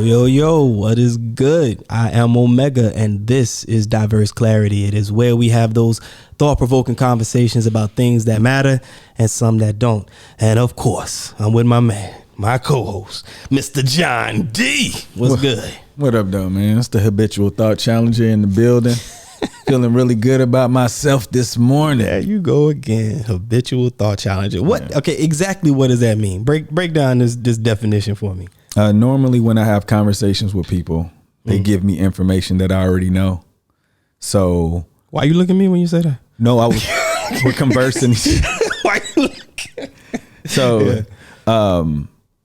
Yo, what is good? I am OMEHGA, and this is Diverse Clarity. It is where we have those thought-provoking conversations about things that matter and some that don't. And of course, I'm with my man, my co-host, Mr. John D. What's good? What up, though, man? It's the Habitual Thought Challenger in the building. Feeling really good about myself this morning. There you go again. Habitual Thought Challenger. What? Yeah. Okay, exactly what does that mean? Break down this definition for me. Normally when I have conversations with people, they give me information that I already know. So why you look at me when you say that? No, we're conversing. Why you look? So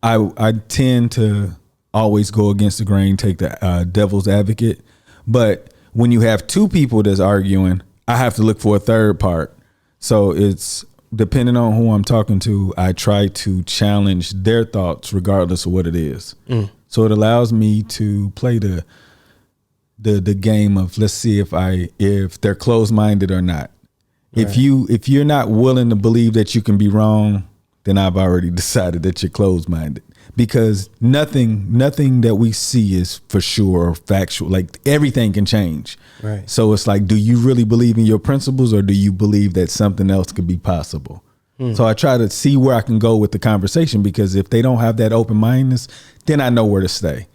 I tend to always go against the grain, take the devil's advocate. But when you have two people that's arguing, I have to look for a third part. So it's depending on who I'm talking to, I try to challenge their thoughts regardless of what it is. So it allows me to play the game of, let's see if they're closed-minded or not. Right. If you're not willing to believe that you can be wrong, then I've already decided that you're closed-minded. Because nothing that we see is for sure or factual. Like everything can change. Right. So it's like, do you really believe in your principles, or do you believe that something else could be possible? So I try to see where I can go with the conversation, because if they don't have that open-mindedness, then I know where to stay.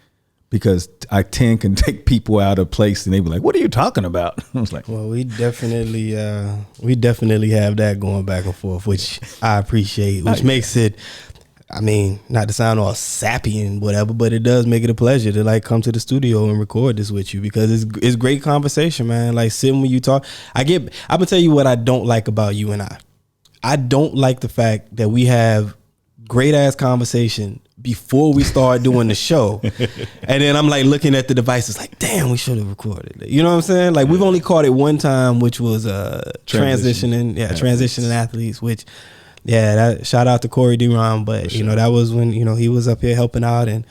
Because I can take people out of place and they be like, what are you talking about? I was like, well, we definitely have that going back and forth, which I appreciate, which makes it, I mean, not to sound all sappy and whatever, but it does make it a pleasure to like come to the studio and record this with you, because it's great conversation, man. Like sitting when you talk, I'm gonna tell you what I don't like about you and I. I don't like the fact that we have great ass conversation before we start doing the show. And then I'm like looking at the devices like, damn, we should have recorded it. You know what I'm saying? Like we've only caught it one time, which was transitioning athletes, which that shout out to Corey D-Ron, but you know, that was when, you know, he was up here helping out, and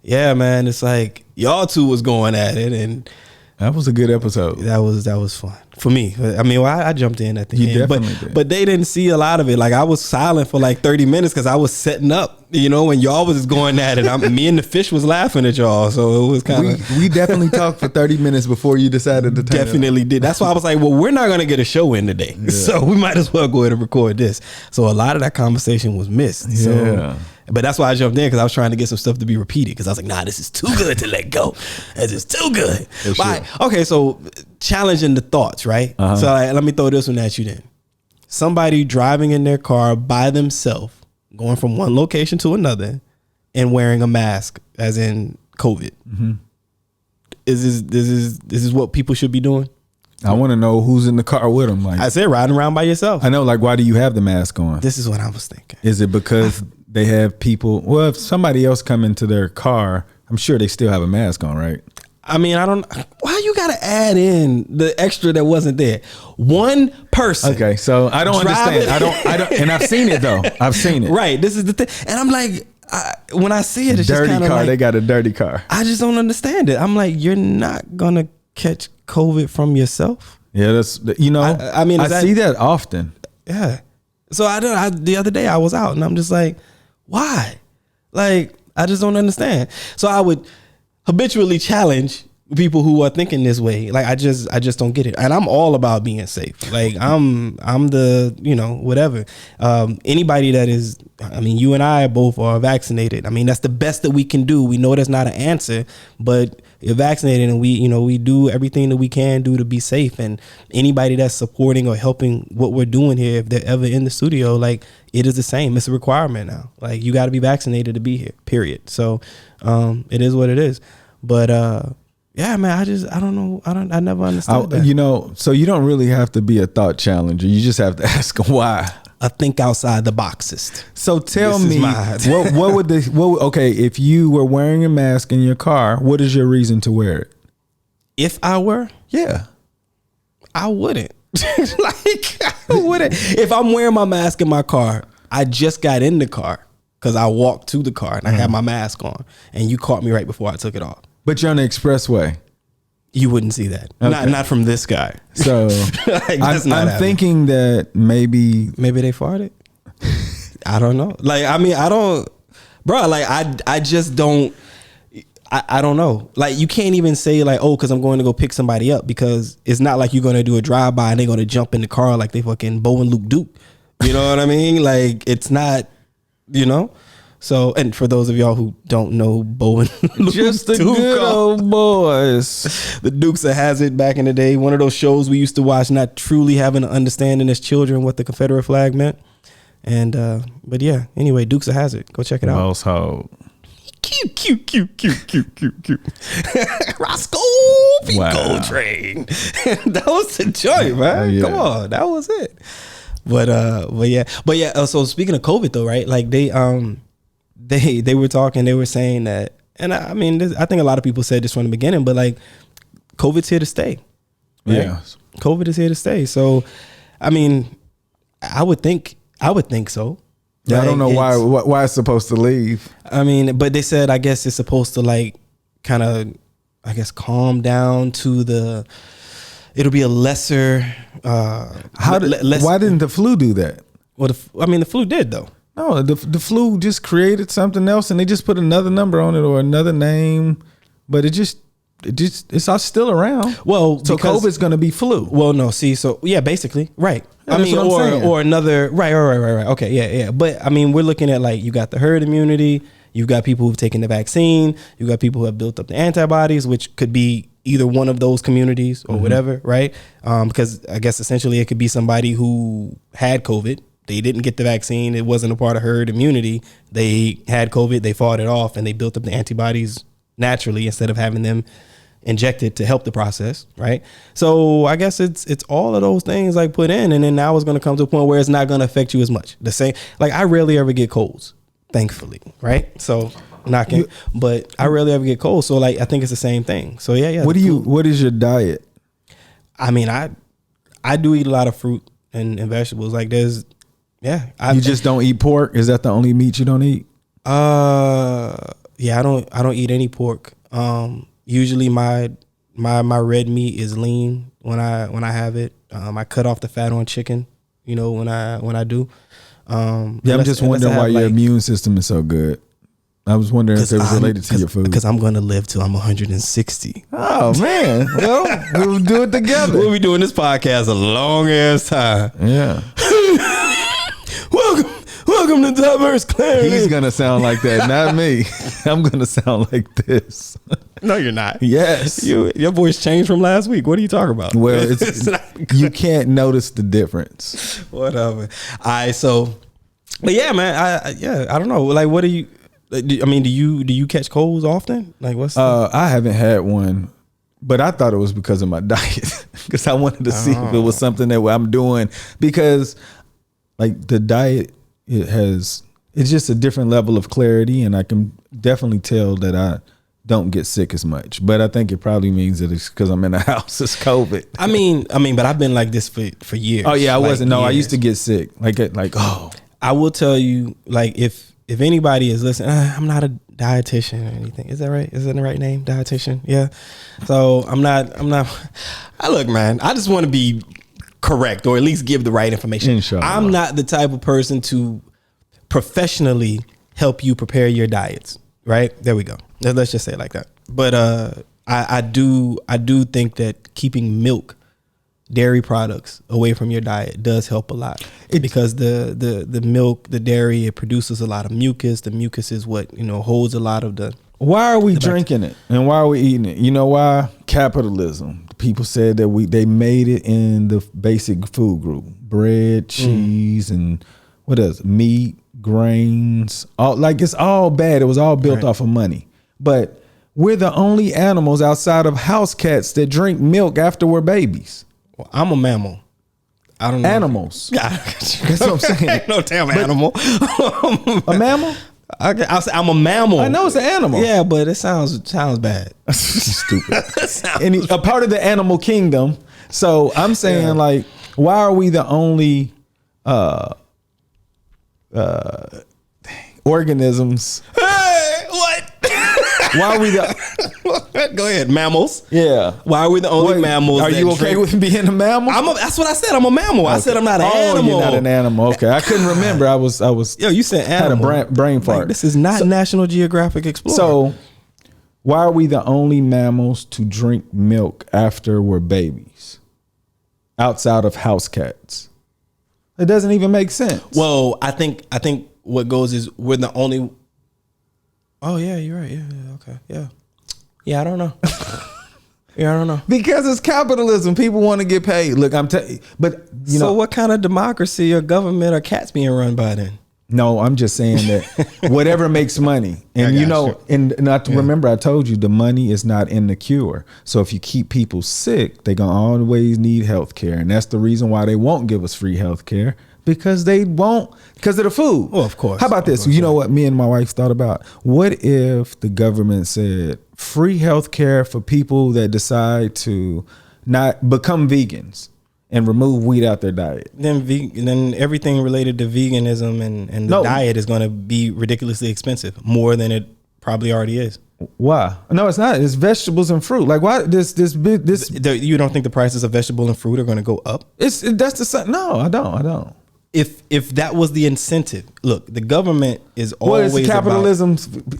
yeah, man, it's like y'all two was going at it, and that was a good episode. That was fun for me. I mean, I jumped in at the end, did. But they didn't see a lot of it. Like I was silent for like 30 minutes because I was setting up, you know, when y'all was going at it. Me and the fish was laughing at y'all, so it was kind of. We definitely talked for 30 minutes before you decided to turn definitely did. That's why I was like, well, we're not gonna get a show in today, so we might as well go ahead and record this. So a lot of that conversation was missed. Yeah. So, but that's why I jumped in, because I was trying to get some stuff to be repeated, because I was like, nah, this is too good to let go. This is too good. Okay, so challenging the thoughts, right? So let me throw this one at you then. Somebody driving in their car by themselves, going from one location to another, and wearing a mask, as in COVID. Is this what people should be doing? I want to know who's in the car with them. Like I said, riding around by yourself. I know. Like, why do you have the mask on? This is what I was thinking. Is it because they have people? Well, if somebody else come into their car, I'm sure they still have a mask on, right? I mean, I don't. Why you gotta add in the extra that wasn't there? One person. Okay, so I don't understand. I don't. And I've seen it though. I've seen it. Right. This is the thing, and I'm like, when I see it, it's dirty just kind of car. like, they got a dirty car. I just don't understand it. I'm like, you're not gonna catch COVID from yourself. Yeah, that's, you know. I mean, I see that often. Yeah. So the other day I was out, and I'm just like, why? Like, I just don't understand. So I would habitually challenge people who are thinking this way. Like I just don't get it. And I'm all about being safe. Like I'm the, you know, whatever. Anybody that is, I mean, you and I both are vaccinated. I mean, that's the best that we can do. We know that's not an answer, but you're vaccinated, and we do everything that we can do to be safe. And anybody that's supporting or helping what we're doing here, if they're ever in the studio, like it is the same. It's a requirement now. Like you got to be vaccinated to be here, period. So it is what it is. But yeah, man, I don't know. I never understood that. You know, so you don't really have to be a thought challenger. You just have to ask why. A think outside the boxist. So tell me, okay, if you were wearing a mask in your car, what is your reason to wear it? If I were? Yeah. I wouldn't. Like, I wouldn't. If I'm wearing my mask in my car, I just got in the car because I walked to the car and I had my mask on, and you caught me right before I took it off. But you're on the expressway. You wouldn't see that. Okay. Not from this guy. So like, I'm thinking that maybe they farted. I don't know. Like, I mean, I don't, bro. Like, I just don't. I don't know. Like, you can't even say like, oh, because I'm going to go pick somebody up, because it's not like you're going to do a drive by and they're going to jump in the car like they fucking Bo and Luke Duke. You know what I mean? Like, it's not, you know. So, and for those of y'all who don't know Bo and Luke, just the good old boys, the Dukes of Hazzard back in the day, one of those shows we used to watch, not truly having an understanding as children what the Confederate flag meant. And but yeah, anyway, Dukes of Hazzard, go check it out. Household. Cute. Roscoe Gold Train. That was the joint, man. Yeah. Come on, that was it. But yeah. So speaking of COVID though, right? Like they were talking. They were saying that, and I mean, I think a lot of people said this from the beginning, but like, COVID's here to stay. Right? Yeah, COVID is here to stay. So, I mean, I would think so. Yeah, Like, I don't know why it's supposed to leave. I mean, but they said, I guess it's supposed to like kind of, I guess, calm down to it'll be a lesser. Why didn't the flu do that? Well, the flu did though. No, the flu just created something else, and they just put another number on it or another name, but it's all still around. Well, so COVID's going to be flu. Well, no, see, so yeah, basically, right. Yeah, I mean, that's what I'm saying. or another, right. Okay, yeah. But I mean, we're looking at like, you got the herd immunity, you've got people who've taken the vaccine, you got people who have built up the antibodies, which could be either one of those communities or whatever, right? Because I guess essentially it could be somebody who had COVID. They didn't get the vaccine. It wasn't a part of herd immunity. They had COVID. They fought it off, and they built up the antibodies naturally instead of having them injected to help the process, right? So I guess it's all of those things like put in, and then now it's going to come to a point where it's not going to affect you as much. The same, like I rarely ever get colds, thankfully, right? So knocking, but I rarely ever get colds. So like I think it's the same thing. So yeah. What is your diet? I mean, I do eat a lot of fruit and vegetables. Like there's. Yeah, You just don't eat pork? Is that the only meat you don't eat? Yeah, I don't eat any pork. Usually my red meat is lean when I have it. I cut off the fat on chicken, you know, when I do. I'm just wondering why your immune system is so good. I was wondering if it was related to your food. Because I'm going to live till I'm 160. Oh, man. Well, we'll do it together. We'll be doing this podcast a long ass time. Yeah. Welcome to Diverse Clarity. He's going to sound like that, not me. I'm going to sound like this. No, you're not. Yes. Your voice changed from last week. What are you talking about? Well, it's you can't notice the difference. Whatever. But yeah, man, I don't know. Like, what do you, I mean, do you catch colds often? Like, what's I haven't had one, but I thought it was because of my diet, because I wanted to see if it was something that I'm doing, because like the diet, it's just a different level of clarity, and I can definitely tell that I don't get sick as much. But I think it probably means that it's because I'm in the house. It's COVID. I mean, but I've been like this for years. Oh yeah, I wasn't. No, years. I used to get sick. I will tell you, like, if anybody is listening, I'm not a dietitian or anything. Is that right? Is that the right name? Dietitian? Yeah. So I'm not. Look, man, I just want to be correct, or at least give the right information. Inshallah. I'm not the type of person to professionally help you prepare your diets. Right? There we go. Let's just say it like that. But I do think that keeping milk, dairy products away from your diet does help a lot, because the milk, the dairy, it produces a lot of mucus. The mucus is what, holds a lot of the. Why are we drinking it and why are we eating it? You know why? Capitalism. People said that they made it in the basic food group: bread, cheese, and what else? Meat, grains. It's all bad. It was all built off of money. But we're the only animals outside of house cats that drink milk after we're babies. Well, I'm a mammal. I don't know. Animals. Yeah, that's what I'm saying. No damn animal. A mammal? I'll say I'm a mammal. I know it's an animal. Yeah, but it sounds bad. Stupid. And a part of the animal kingdom. So I'm saying, why are we the only organisms? Hey, what? Why are we the? Go ahead, mammals. Yeah. Why are we the only mammals? Are you okay with being a mammal? That's what I said. I'm a mammal. Okay. I said I'm not an animal. You're not an animal. Okay, I couldn't remember. I was. Yo, you said animal. Had a brain fart. This is not National Geographic Explorer. So, Why are we the only mammals to drink milk after we're babies? Outside of house cats. It doesn't even make sense. Well, I think what goes is we're the only. Oh yeah, you're right. Yeah, okay, yeah. I don't know. Yeah, I don't know. Because it's capitalism. People want to get paid. Look, I'm telling you. But, you know. So what kind of democracy or government are cats being run by then? No, I'm just saying that whatever makes money. And, you know, and not to remember, I told you the money is not in the cure. So if you keep people sick, they're going to always need health care. And that's the reason why they won't give us free health care. Because they won't, because of the food. Well, of course. How about this? You know what me and my wife thought about? What if the government said free health care for people that decide to not become vegans and remove wheat out their diet? Then everything related to veganism and the diet is going to be ridiculously expensive, more than it probably already is. Why? No, it's not. It's vegetables and fruit. Like why this? You don't think the prices of vegetable and fruit are going to go up? No, I don't. If that was the incentive, look, the government is always it's capitalism.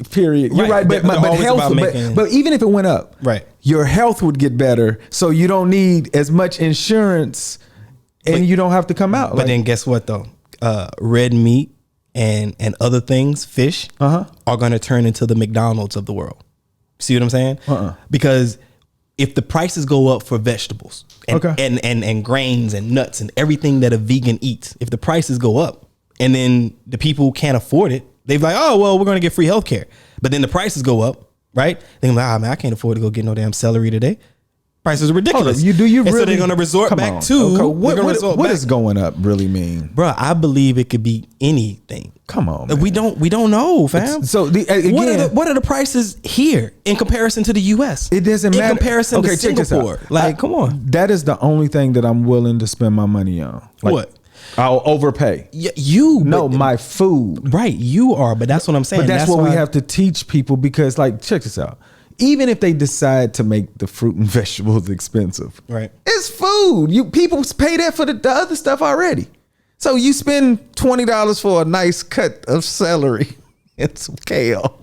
Period. You're right, but health. But even if it went up, right, your health would get better, so you don't need as much insurance, and you don't have to come out. But then guess what though? Red meat and other things, fish, are going to turn into the McDonald's of the world. See what I'm saying? Because if the prices go up for vegetables and grains and nuts and everything that a vegan eats, if the prices go up and then the people who can't afford it, they're like, oh, well, we're going to get free healthcare. But then the prices go up, right? They're like, man, I can't afford to go get no damn celery today. Prices are ridiculous. You really? So they're going to resort back to. What does going up really mean? Bro, I believe it could be anything. Come on, man. We don't know, fam. So what are the prices here in comparison to the U.S.? It doesn't matter. In comparison to Singapore. Like, come on. That is the only thing that I'm willing to spend my money on. Like, what? I'll overpay. My food. Right, you are, but that's what I'm saying. But that's what we have to teach people because, like, check this out. Even if they decide to make the fruit and vegetables expensive, right? It's food. People pay that for the other stuff already. So you spend $20 for a nice cut of celery and some kale.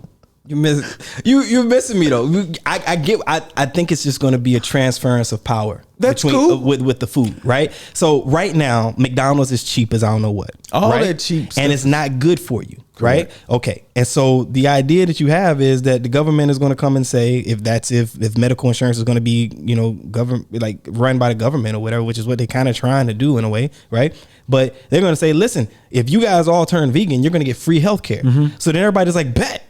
You're missing me though. I think it's just going to be a transference of power. That's cool with the food, right? So right now, McDonald's is cheap as I don't know what. All right? that cheap stuff. And it's not good for you, Correct. right? Okay. And so the idea that you have is that the government is going to come and say if medical insurance is going to be, government, like run by the government or whatever, which is what they're kind of trying to do in a way, right? But they're going to say, listen, if you guys all turn vegan, you're going to get free healthcare. So then everybody's like, bet.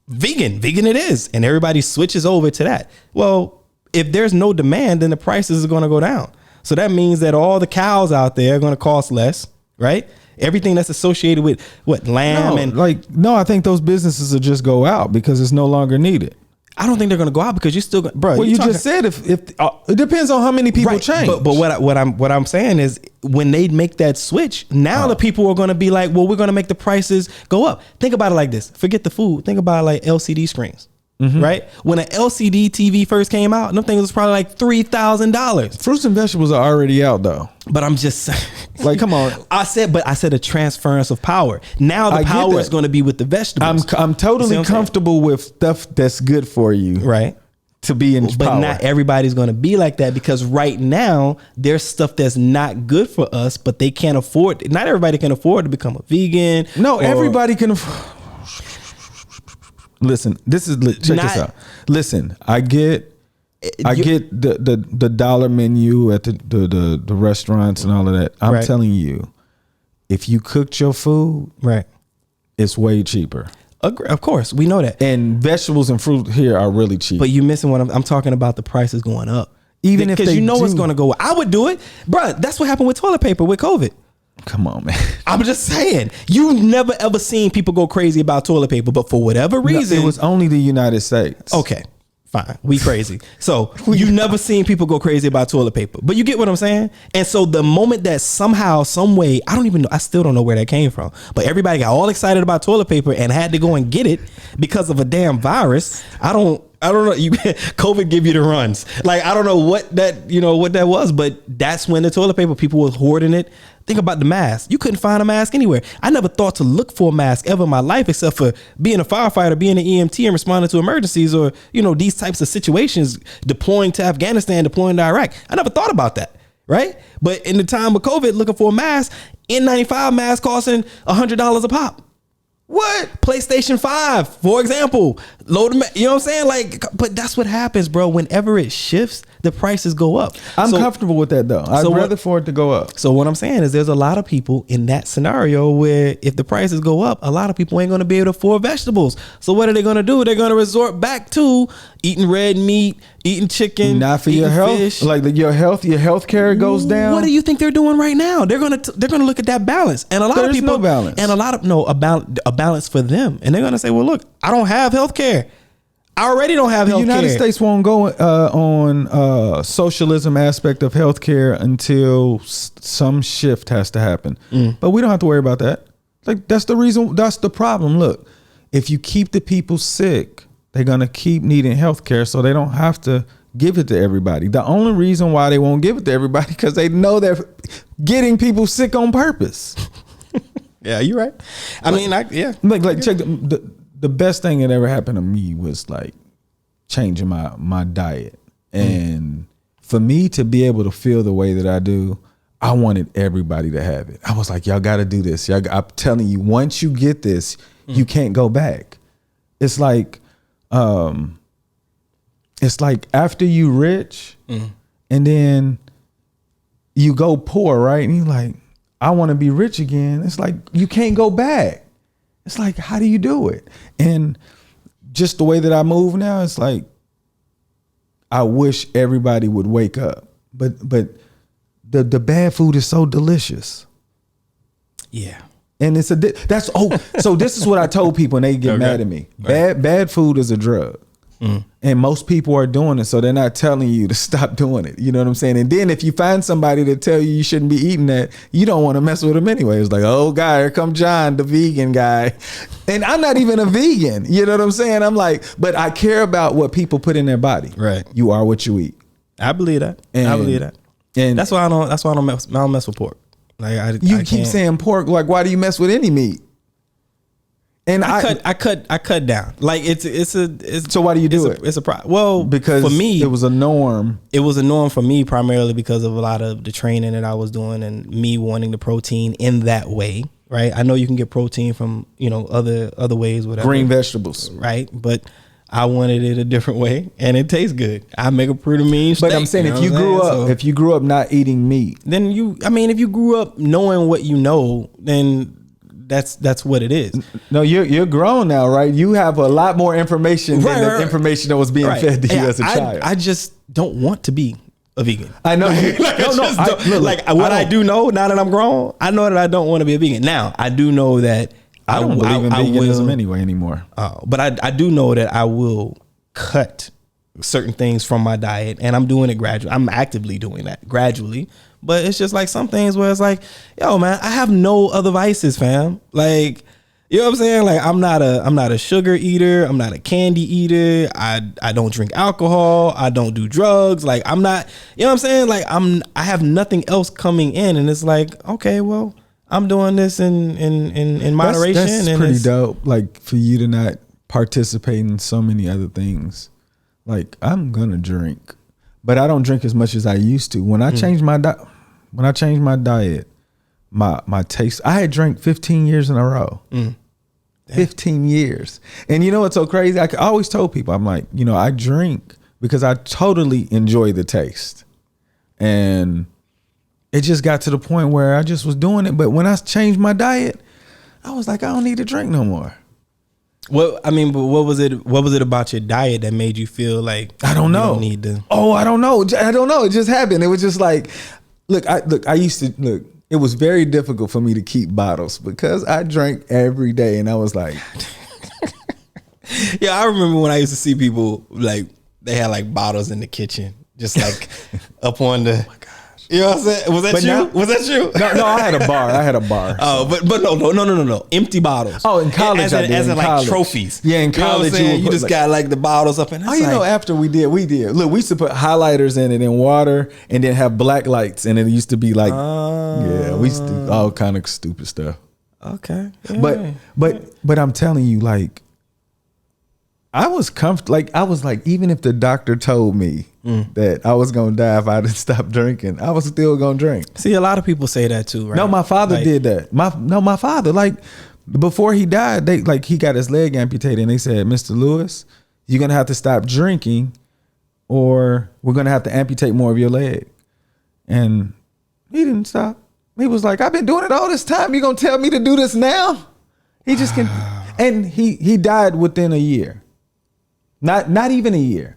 Vegan it is. And everybody switches over to that. Well, if there's no demand, then the prices are going to go down. So that means that all the cows out there are going to cost less, right? Everything that's associated with lamb I think those businesses will just go out because it's no longer needed. I don't think they're going to go out because you still, bro. Well, you just said if it depends on how many people change. But what I'm saying is when they make that switch, now the people are going to be like, well, we're going to make the prices go up. Think about it like this. Forget the food. Think about it like LCD screens, right? When an LCD TV first came out, them things was probably like $3,000. Fruits and vegetables are already out though. But I'm just saying, like, come on. I said a transference of power. Now the power is going to be with the vegetables. I'm totally comfortable with stuff that's good for you, right? To be in power. But not everybody's going to be like that because right now there's stuff that's not good for us, but they can't afford. Not everybody can afford to become a vegan. No, everybody can. Listen, check this out. Listen, I get the dollar menu at the restaurants and all of that. I'm telling you, if you cooked your food, right, it's way cheaper. Of course, we know that. And vegetables and fruit here are really cheap. But you're missing what I'm talking about. The prices going up, even if because it's going to go. I would do it, bro. That's what happened with toilet paper with COVID. Come on, man. I'm just saying, you've never ever seen people go crazy about toilet paper, but for whatever reason, it was only the United States. Okay, fine, we crazy. So you never seen people go crazy about toilet paper, but you get what I'm saying. And so the moment that somehow, some way, I don't even know, I still don't know where that came from, but everybody got all excited about toilet paper and had to go and get it because of a damn virus. I don't know. COVID give you the runs. Like, I don't know what that was, but that's when the toilet paper, people were hoarding it. Think about the mask. You couldn't find a mask anywhere. I never thought to look for a mask ever in my life, except for being a firefighter, being an EMT, and responding to emergencies, or these types of situations, deploying to Afghanistan, deploying to Iraq. I never thought about that, right? But in the time of COVID, looking for a mask, N95 mask costing $100 a pop. What? PlayStation 5, for example. Load them, you know what I'm saying? Like, but that's what happens, bro. Whenever it shifts, the prices go up. I'm comfortable with that, though. I'd rather for it to go up. So what I'm saying is there's a lot of people in that scenario where if the prices go up, a lot of people ain't going to be able to afford vegetables. So what are they going to do? They're going to resort back to eating red meat, eating chicken, not for your health. Fish. Like your health care goes down. What do you think they're doing right now? They're going to look at that balance, and a lot of people no balance, and a balance for them, and they're going to say, well, look, I don't have health care. I already don't have health care. The United States won't go on socialism aspect of healthcare until some shift has to happen. But we don't have to worry about that. Like, that's the reason. That's the problem. Look, if you keep the people sick, they're gonna keep needing healthcare, so they don't have to give it to everybody. The only reason why they won't give it to everybody because they know they're getting people sick on purpose. Yeah, you're right. I mean, check the best thing that ever happened to me was like changing my diet. And for me to be able to feel the way that I do, I wanted everybody to have it. I was like, y'all got to do this. I'm telling you, once you get this, you can't go back. It's like after you rich and then you go poor, right? And you're like, I want to be rich again. It's like, you can't go back. It's like, how do you do it? And just the way that I move now, it's like, I wish everybody would wake up. But the bad food is so delicious. Yeah. And so this is what I told people and they get mad at me. Bad food is a drug. And most people are doing it, so they're not telling you to stop doing it. You know what I'm saying? And then if you find somebody to tell you shouldn't be eating that, you don't want to mess with them anyway. It's like, oh God, here come John, the vegan guy. And I'm not even a vegan. You know what I'm saying? I'm like, but I care about what people put in their body. Right. You are what you eat. I believe that. And that's why I don't mess with pork. Like I keep saying pork. Like, why do you mess with any meat? And I cut down. Like it's so why do you do it? It's a well, because for me it was a norm. It was a norm for me primarily because of a lot of the training that I was doing and me wanting the protein in that way. Right. I know you can get protein from other ways, whatever. Green vegetables. Right. But I wanted it a different way, and it tastes good. I make a pretty mean steak. But I'm saying if you grew up not eating meat, then if you grew up knowing what you know, then that's what it is. No, you're grown now, right? You have a lot more information than the information that was being fed to you as a child. I just don't want to be a vegan. I know. I do know now that I'm grown, I know that I don't want to be a vegan. Now, I do know that I don't believe in veganism anyway anymore. But I do know that I will cut certain things from my diet, and I'm doing it gradually. I'm actively doing that gradually. But it's just like some things where it's like, yo, man, I have no other vices, fam. Like, you know what I'm saying? Like, I'm not a sugar eater. I'm not a candy eater. I don't drink alcohol. I don't do drugs. Like, I'm not, you know what I'm saying? Like, I have nothing else coming in, and it's like, okay, well, I'm doing this in moderation. That's pretty dope. Like, for you to not participate in so many other things. Like, I'm gonna drink, but I don't drink as much as I used to. When I changed my diet, my taste, I had drank 15 years in a row. 15 years. And you know what's so crazy? I always told people, I'm like, I drink because I totally enjoy the taste. And it just got to the point where I just was doing it. But when I changed my diet, I was like, I don't need to drink no more. Well, I mean, but what was it about your diet that made you feel like I don't know? You don't need to? Oh, I don't know. It just happened. It was just like, I used to it was very difficult for me to keep bottles because I drank every day, and I was like, yeah, I remember when I used to see people like they had like bottles in the kitchen, just like up on the. Oh my gosh. You know what I'm saying? Was that But you? now- Was that you? No, I had a bar. Oh, but no. Empty bottles. Oh, in college, as I in, did, as in in like college. trophies. Yeah, in You know what I'm college, saying? would you put, just like- got like the bottles up and Oh, you know, after we did. Look, we used to put highlighters in it in water and then have black lights. And it used to be like, yeah, we used to do all kind of stupid stuff. Okay. Yeah. But I'm telling you, like, I was comfortable. Like, I was like, even if the doctor told me that I was going to die if I didn't stop drinking, I was still going to drink. See, a lot of people say that too, right? No, my father Like- did that. My father, like, before he died, he got his leg amputated and they said, Mr. Lewis, you're going to have to stop drinking or we're going to have to amputate more of your leg. And he didn't stop. He was like, I've been doing it all this time. You going to tell me to do this now? He just can. And he died within a year. Not even a year.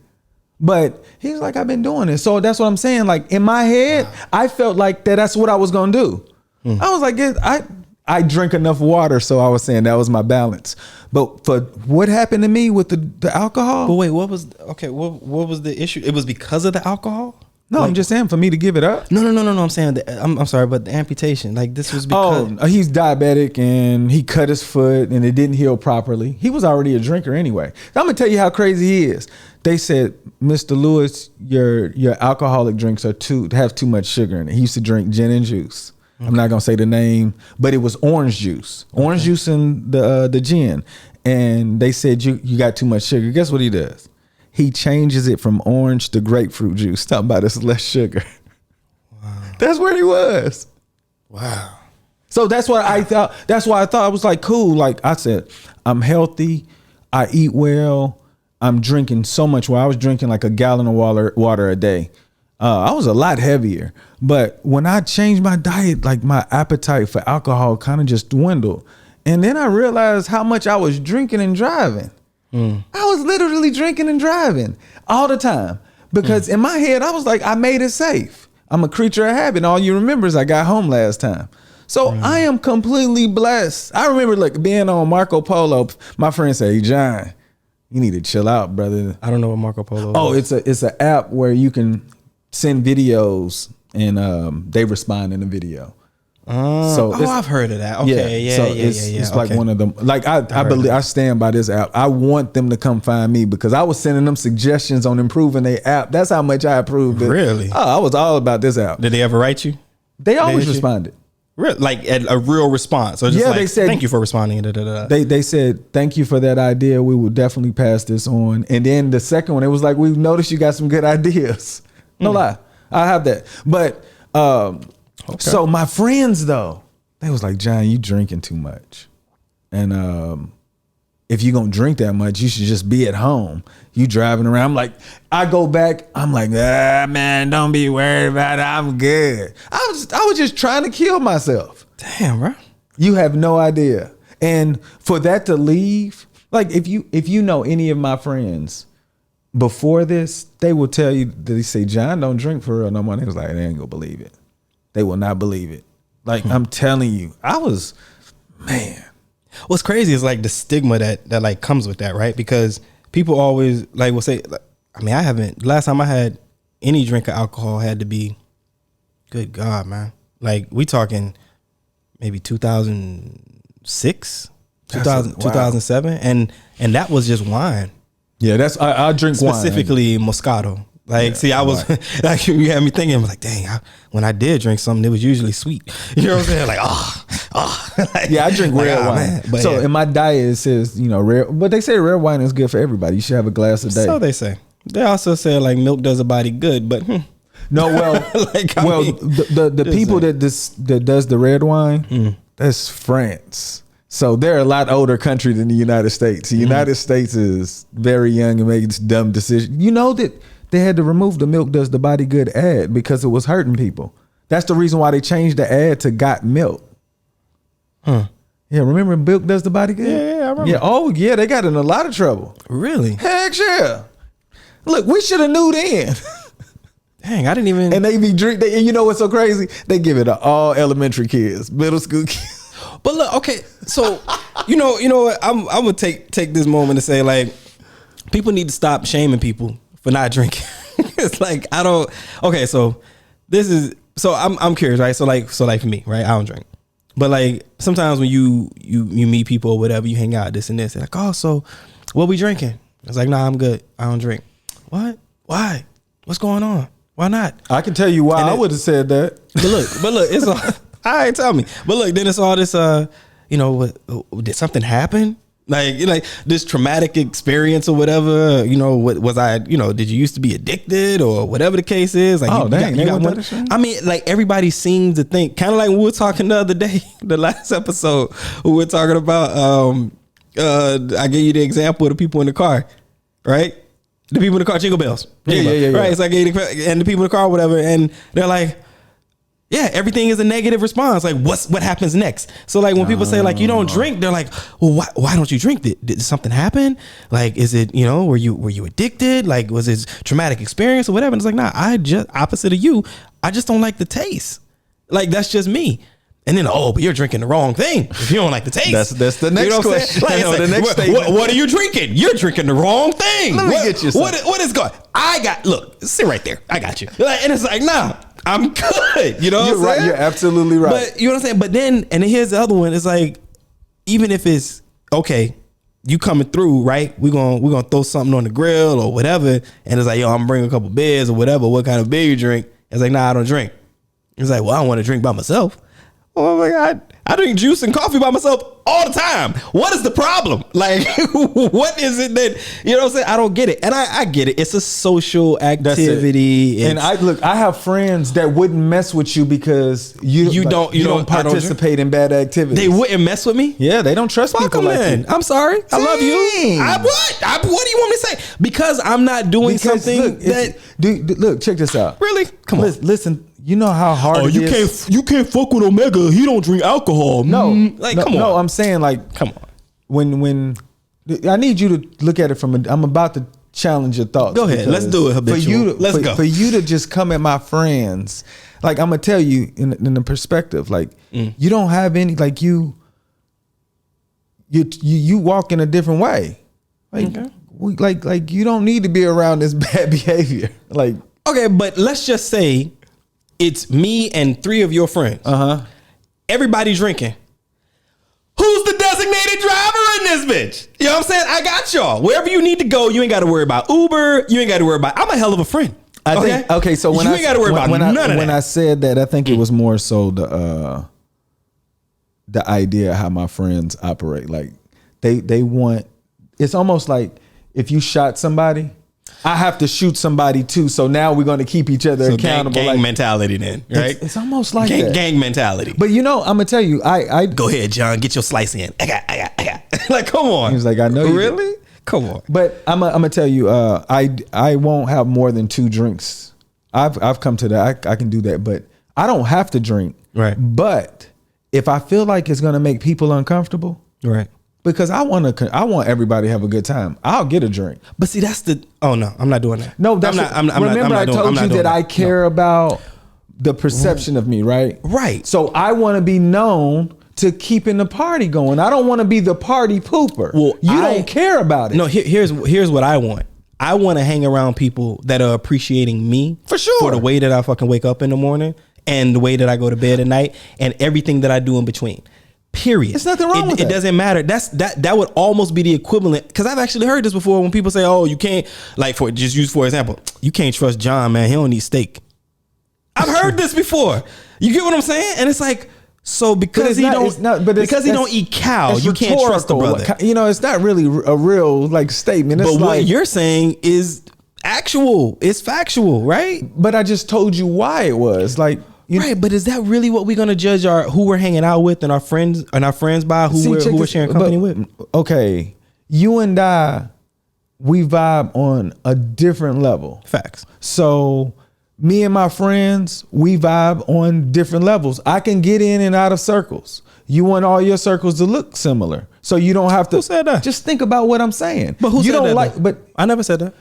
But he was like, I've been doing it. So that's what I'm saying. Like, in my head, I felt like that's what I was going to do. I was like, I drink enough water. So I was saying that was my balance. But for what happened to me with the alcohol? But wait, what was the issue? It was because of the alcohol? No, I'm just saying for me to give it up. No. I'm saying I'm sorry, but the amputation, like this was because He's diabetic and he cut his foot and it didn't heal properly. He was already a drinker anyway. I'm gonna tell you how crazy he is. They said, Mr. Lewis, your alcoholic drinks have too much sugar in it. He used to drink gin and juice. Okay. I'm not gonna say the name, but it was orange juice. Orange juice and the gin. And they said you got too much sugar. Guess what he does? He changes it from orange to grapefruit juice. Talking about it's less sugar. Wow. That's where he was. Wow. So that's what I thought. That's why I thought I was like, cool. Like I said, I'm healthy. I eat well. I'm drinking so much. Well, I was drinking like a gallon of water a day. I was a lot heavier. But when I changed my diet, like my appetite for alcohol kind of just dwindled. And then I realized how much I was drinking and driving. I was literally drinking and driving all the time because in my head, I was like, I made it safe. I'm a creature of habit. All you remember is I got home last time. So I am completely blessed. I remember like being on Marco Polo. My friend said, hey, John, you need to chill out, brother. I don't know what Marco Polo is. It's an app where you can send videos and they respond in the video. I've heard of that. Okay, yeah. It's like one of them. Like I believe I stand by this app. I want them to come find me because I was sending them suggestions on improving their app. That's how much I approved it. Really? Oh, I was all about this app. Did they ever write you? They always responded. Like a real response, or just like, they said, thank you for responding. They said, thank you for that idea. We will definitely pass this on. And then the second one, it was like, we noticed you got some good ideas. No lie, I have that. But so my friends though, they was like, John, you drinking too much, and if you gonna drink that much, you should just be at home. You driving around. I'm like, I go back. I'm like, man, don't be worried about it. I'm good. I was just trying to kill myself. Damn, bro. You have no idea. And for that to leave, like if you know any of my friends before this, they will tell you, they say, John, don't drink for real no more. They was like, they ain't gonna believe it. They will not believe it. Like I'm telling you, man. What's crazy is like the stigma that like comes with that, right? Because people always like will say, I mean, last time I had any drink of alcohol had to be, good God, man. Like we talking maybe 2006, 2007. And that was just wine. Yeah, I drink specifically wine. Moscato. Like, see, I was like, you had me thinking, I was like, dang, when I did drink something, it was usually sweet. You know what I'm saying? Like, like, yeah, I drink red wine. Man. But so in my diet, it says, rare, but they say red wine is good for everybody. You should have a glass a day. So they say. They also say like milk does a body good, but no, well, the people that does the red wine, that's France. So they're a lot older country than the United States. The United States is very young and makes dumb decisions. You know that they had to remove the milk does the body good ad because it was hurting people. That's the reason why they changed the ad to got milk. Huh. Yeah, remember milk does the body good? Yeah, I remember. Yeah, oh yeah, they got in a lot of trouble. Really? Heck yeah. Look, we should have knew then. Dang, I didn't even. And they be drink. And you know what's so crazy? They give it to all elementary kids, middle school kids. But look, okay, so you know what? I'm gonna take this moment to say like, people need to stop shaming people for not drinking. It's like I don't. Okay, so this is So I'm curious, right? So like for me, right? I don't drink. But like sometimes when you meet people or whatever, you hang out, this and this, they're like, oh, so what we drinking? It's like, nah, I'm good. I don't drink. What? Why? What's going on? Why not? I can tell you why I would have said that. But look, it's all, all right, tell me. But look, then it's all this, did something happen? Like this traumatic experience or whatever, what was I, did you used to be addicted or whatever the case is? Like, you got one. I mean, like everybody seems to think, kind of like we were talking the other day, the last episode, we were talking about, I gave you the example of the people in the car, right? The people in the car, jingle bells. Yeah. Right. It's like, and the people in the car, whatever. And they're like, yeah, everything is a negative response. Like what happens next? So like when people say like, you don't drink, they're like, well, why don't you drink? Did something happen? Like, is it, were you addicted? Like, was it traumatic experience or whatever? And it's like, nah, I just opposite of you. I just don't like the taste. Like, that's just me. And then, but you're drinking the wrong thing if you don't like the taste. That's the next question. Like, the next statement. What are you drinking? You're drinking the wrong thing. Let me get you something. What is going? Look, sit right there. I got you. And it's like, nah, I'm good. You know, you're right. You're absolutely right. But you know what I'm saying. But then, and then here's the other one. It's like, even if it's okay, you coming through, right? We're gonna throw something on the grill or whatever, and it's like, yo, I'm bringing a couple beers or whatever. What kind of beer you drink? It's like, nah, I don't drink. It's like, well, I don't want to drink by myself. Oh my God, I drink juice and coffee by myself all the time. What is the problem? Like, what is it that, you know what I'm saying? I don't get it. And I get it. It's a social activity. And I have friends that wouldn't mess with you because you don't participate in bad activities. They wouldn't mess with me? Yeah, they don't trust people like you. I'm sorry. I love you. What do you want me to say? Because I'm not doing something look, check this out. Really? Come on. Listen. You know how hard it is. You can't fuck with Omega. He don't drink alcohol. No, come on. No, I'm saying like, come on. When I need you to look at it I'm about to challenge your thoughts. Go ahead. Let's do it. Habitual. Let's go. For you to just come at my friends, like I'm gonna tell you in the perspective, like you don't have any, like you walk in a different way. Like like you don't need to be around this bad behavior. Like, okay, but let's just say it's me and 3 of your friends. Everybody drinking. Who's the designated driver in this bitch? You know what I'm saying? I got y'all. Wherever you need to go, you ain't got to worry about Uber. You ain't got to worry about. I'm a hell of a friend. Okay. So when you ain't got to worry about none of that. When I said that, I think it was more so the idea of how my friends operate. Like they want. It's almost like if you shot somebody, I have to shoot somebody too. So now we're going to keep each other accountable. Gang mentality then, right? It's almost like that. Gang mentality. But I'm going to tell you, I go ahead, John, get your slice in. I got. Like, come on. He was like, I know you. Really? Come on. But I'm going to tell you, I won't have more than 2 drinks. I've come to that. I can do that, but I don't have to drink. Right. But if I feel like it's going to make people uncomfortable. Right. Because I want everybody to have a good time. I'll get a drink. But see, that's I'm not doing that. No, that's remember I told you that I care about the perception of me, right? Right. So I want to be known to keeping the party going. I don't want to be the party pooper. Well, you don't care about it. No, here's what I want. I want to hang around people that are appreciating me for sure, for the way that I fucking wake up in the morning and the way that I go to bed at night and everything that I do in between. Period. There's nothing wrong with that. It doesn't matter. That would almost be the equivalent, because I've actually heard this before when people say, "Oh, you can't," like for example, you can't trust John, man. He don't eat steak. I've heard this before. You get what I'm saying? And it's like, so because he don't eat cow, you can't trust the brother. You know, it's not really a real like statement. It's but what you're saying is actual. It's factual, right? But I just told you why it was like. Right, but is that really what we're gonna judge who we're hanging out with and our friends by who we're sharing company with? Okay, you and I, we vibe on a different level. Facts. So me and my friends, we vibe on different levels. I can get in and out of circles. You want all your circles to look similar, so you don't have to. Who said that? Just think about what I'm saying. But who you said don't that? like? But I never said that.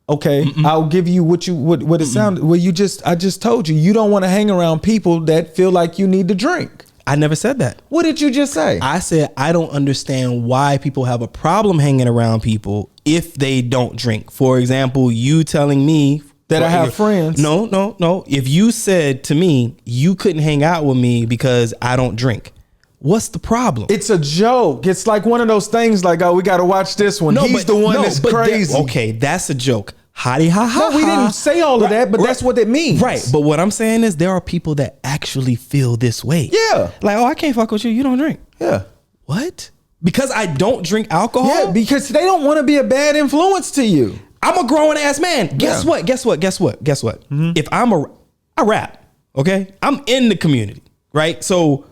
Okay, I'll give you what it sounded. Well, I just told you don't want to hang around people that feel like you need to drink. I never said that. What did you just say? I said I don't understand why people have a problem hanging around people if they don't drink. For example, you telling me that I have friends. No. If you said to me, you couldn't hang out with me because I don't drink, what's the problem? It's a joke. It's like one of those things like, oh, we got to watch this one. He's the one that's crazy. Okay, that's a joke. Hottie ha ha. No, we didn't say all of that, but that's what it means. Right. But what I'm saying is there are people that actually feel this way. Yeah. Like, oh, I can't fuck with you. You don't drink. Yeah. What? Because I don't drink alcohol? Yeah, because they don't want to be a bad influence to you. I'm a grown ass man. Guess what? Mm-hmm. If I rap, okay? I'm in the community, right? So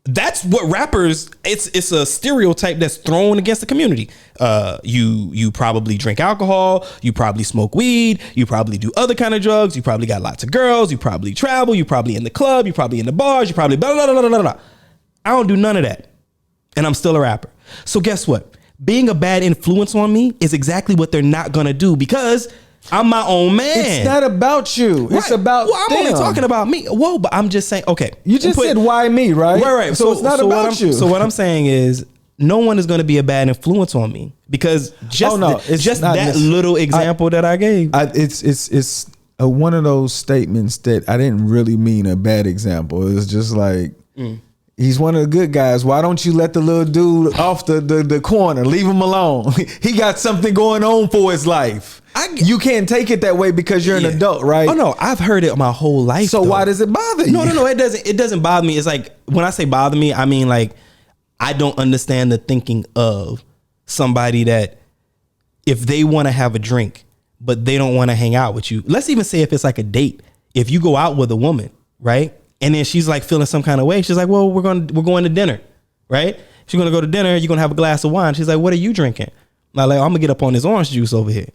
that's what rappers, it's a stereotype that's thrown against the community. You probably drink alcohol, you probably smoke weed, you probably do other kind of drugs, you probably got lots of girls, you probably travel, you probably in the club, you probably in the bars, you probably blah, blah, blah, blah, blah, blah. I don't do none of that. And I'm still a rapper. So guess what? Being a bad influence on me is exactly what they're not gonna do because I'm my own man. It's not about you. Right. It's about I'm them. only talking about me. Whoa, but I'm just saying, okay. You just said why me, right? Right. So it's not about you. So what I'm saying is no one is gonna be a bad influence on me because just that little example that I gave. It's one of those statements that I didn't really mean a bad example. It was just like he's one of the good guys. Why don't you let the little dude off the corner? Leave him alone. He got something going on for his life. You can't take it that way because you're an adult, right? Oh no, I've heard it my whole life. So why does it bother you? No, it doesn't. It doesn't bother me. It's like when I say bother me, I mean like I don't understand the thinking of somebody that if they want to have a drink, but they don't want to hang out with you. Let's even say if it's like a date. If you go out with a woman, right? And then she's like feeling some kind of way. She's like, well, we're going to dinner, right? She's going to go to dinner. You're going to have a glass of wine. She's like, what are you drinking? I'm like, I'm going to get up on this orange juice over here.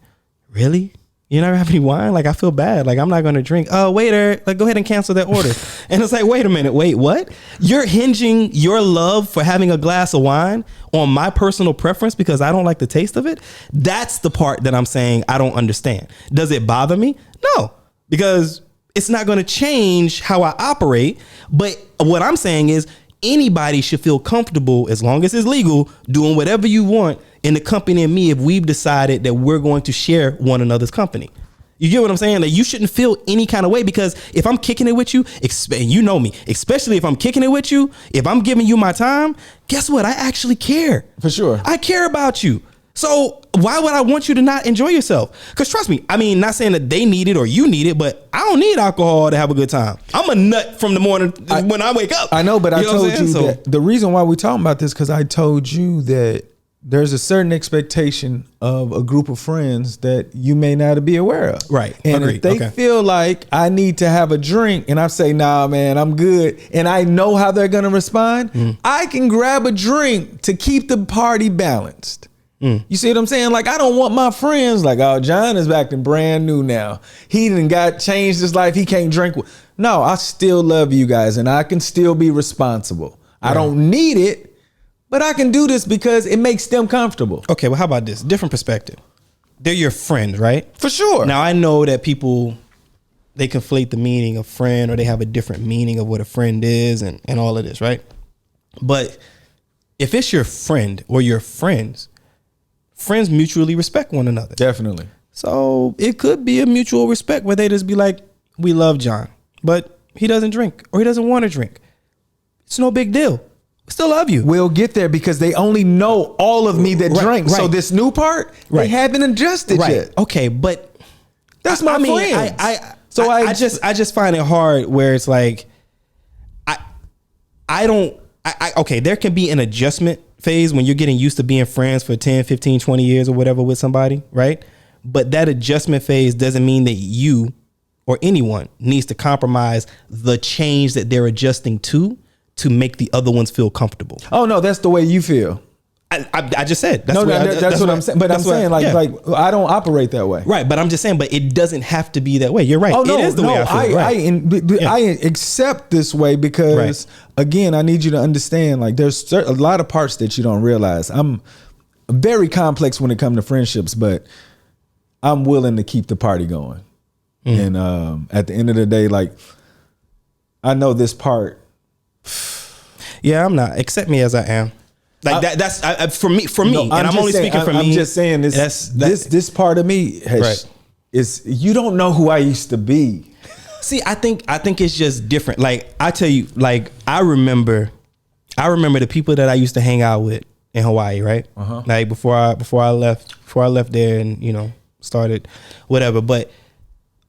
Really? You never have any wine? Like, I feel bad. Like, I'm not going to drink. Oh, waiter, like, go ahead and cancel that order. And it's like, wait a minute. Wait, what? You're hinging your love for having a glass of wine on my personal preference because I don't like the taste of it? That's the part that I'm saying I don't understand. Does it bother me? No, because it's not going to change how I operate. But what I'm saying is anybody should feel comfortable, as long as it's legal, doing whatever you want in the company of me if we've decided that we're going to share one another's company. You get what I'm saying? That you shouldn't feel any kind of way because if I'm kicking it with you, and you know me, especially if I'm kicking it with you, if I'm giving you my time, guess what? I actually care. For sure. I care about you. So why would I want you to not enjoy yourself? Because trust me, I mean, not saying that they need it or you need it, but I don't need alcohol to have a good time. I'm a nut from the morning when I wake up. I know, but I told you that the reason why we're talking about this because I told you that there's a certain expectation of a group of friends that you may not be aware of. Right. And if they feel like I need to have a drink and I say, nah, man, I'm good. And I know how they're going to respond. I can grab a drink to keep the party balanced. You see what I'm saying? Like, I don't want my friends like, oh, John is acting brand new now. He done changed his life. He can't drink. No, I still love you guys and I can still be responsible. Right. I don't need it, but I can do this because it makes them comfortable. Okay, well, how about this? Different perspective. They're your friend, right? For sure. Now, I know that people, they conflate the meaning of friend or they have a different meaning of what a friend is and all of this, right? But if it's your friend or your friends mutually respect one another. Definitely. So it could be a mutual respect where they just be like, we love John, but he doesn't drink or he doesn't want to drink. It's no big deal. We still love you. We'll get there because they only know all of me that drink. Right. So this new part, they haven't adjusted yet. Okay, but that's my friend. I just find it hard where it's like, okay, there can be an adjustment phase when you're getting used to being friends for 10, 15, 20 years or whatever with somebody, right? But that adjustment phase doesn't mean that you or anyone needs to compromise the change that they're adjusting to make the other ones feel comfortable. Oh no, that's the way you feel. I just said that's what I'm saying. But I'm saying like I don't operate that way. Right, but I'm just saying, but it doesn't have to be that way. You're right. Oh, no, it is the way I feel. I accept this way because again, I need you to understand. Like, there's a lot of parts that you don't realize. I'm very complex when it comes to friendships, but I'm willing to keep the party going. And at the end of the day, like, I know this part. Yeah, I'm not. Accept me as I am. Like that's for me, and I'm only speaking for me. I'm just saying this part of me has is you don't know who I used to be. See, I think it's just different. Like I tell you, like I remember the people that I used to hang out with in Hawaii, right? Like before I left there and, you know, started whatever. But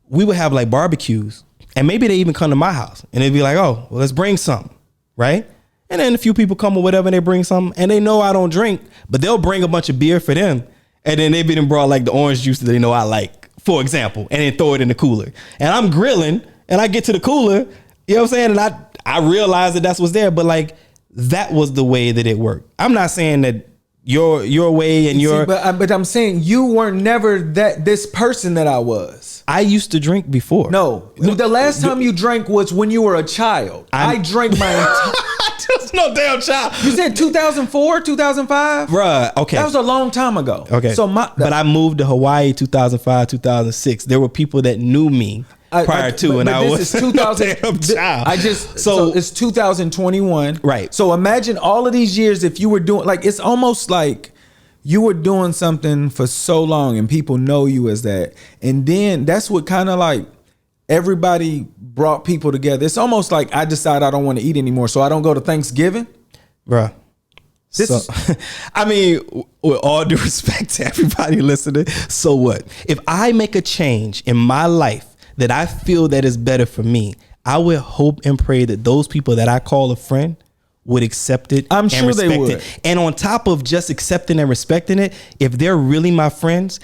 we would have like barbecues, and maybe they even come to my house and they'd be like, oh, well, let's bring something, right? And then a few people come or whatever and they bring something, and they know I don't drink, but they'll bring a bunch of beer for them. And then they been brought like the orange juice that they know I like, for example, and then throw it in the cooler. And I'm grilling and I get to the cooler, you know what I'm saying? And I realize that that's what's there, but like that was the way that it worked. I'm not saying that your way and your... But I'm saying you weren't never this person that I was. I used to drink before. No, the last time you drank was when you were a child. I drank my entire... Just no damn child. You said 2004, 2005? Bruh, okay. That was a long time ago. Okay. But I moved to Hawaii 2005, 2006. There were people that knew me prior to, and I was no damn child. So it's 2021. Right. So imagine all of these years if you were doing, like, it's almost like you were doing something for so long and people know you as that. And then that's what kind of like everybody brought people together. It's almost like I decide I don't want to eat anymore, so I don't go to Thanksgiving. Bruh. I mean, with all due respect to everybody listening, so what? If I make a change in my life that I feel that is better for me, I would hope and pray that those people that I call a friend would accept it. I'm sure they would. It. And on top of just accepting and respecting it, if they're really my friends,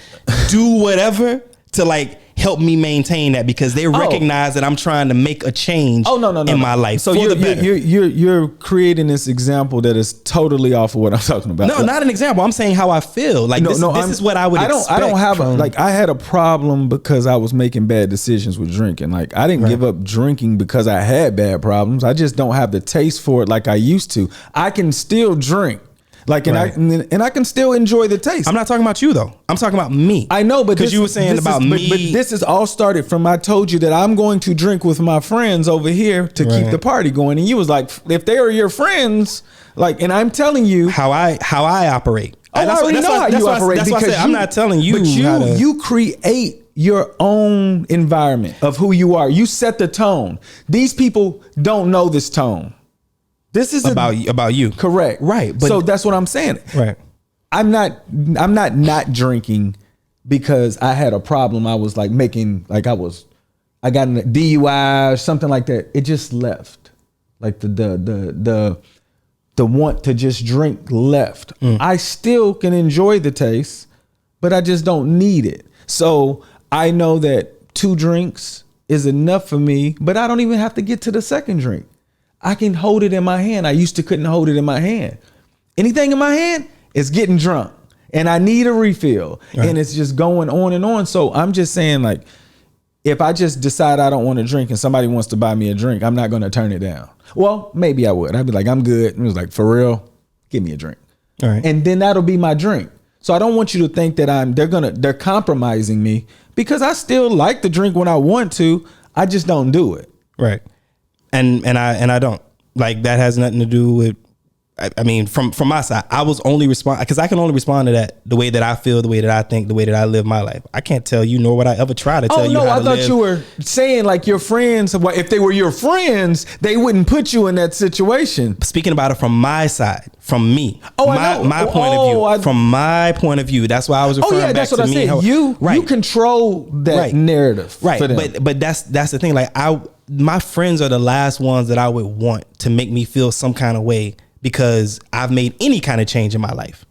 do whatever to like help me maintain that, because they recognize that I'm trying to make a change in my life. So you're creating this example that is totally off of what I'm talking about. No, not an example. I'm saying how I feel. Like this is what I would expect. I don't have I had a problem because I was making bad decisions with drinking. Like I didn't give up drinking because I had bad problems. I just don't have the taste for it like I used to. I can still drink. Like, and I can still enjoy the taste. I'm not talking about you though. I'm talking about me. I know, but because you were saying about me. But this is all started from, I told you that I'm going to drink with my friends over here to keep the party going. And you was like, if they are your friends, like, and I'm telling you how I operate. Oh, I already know how you operate. That's why I said I'm not telling you. But you create your own environment of who you are. You set the tone. These people don't know this tone. This is about you. Correct. Right. But so that's what I'm saying. Right. I'm not drinking because I had a problem. I was like making, like I got a DUI or something like that. It just left. Like the want to just drink left. I still can enjoy the taste, but I just don't need it. So I know that 2 drinks is enough for me, but I don't even have to get to the second drink. I can hold it in my hand. I used to couldn't hold it in my hand. Anything in my hand is getting drunk, and I need a refill, and it's just going on and on. So I'm just saying, like, if I just decide I don't want to drink and somebody wants to buy me a drink, I'm not going to turn it down. Well, maybe I would. I'd be like, I'm good. And it was like, for real, give me a drink. All right. And then that'll be my drink. So I don't want you to think that they're compromising me, because I still like to drink when I want to. I just don't do it. Right. And I don't, like, that has nothing to do with, I mean, from my side, I was only respond because I can only respond to that the way that I feel, the way that I think, the way that I live my life. I can't tell you, nor would I ever try to tell you how to live. I thought you were saying like your friends, if they were your friends, they wouldn't put you in that situation. Speaking about it from my side, from me, my point of view, from my point of view. That's why I was referring back to me. You control that narrative, right? For them. But that's the thing. Like my friends are the last ones that I would want to make me feel some kind of way, because I've made any kind of change in my life,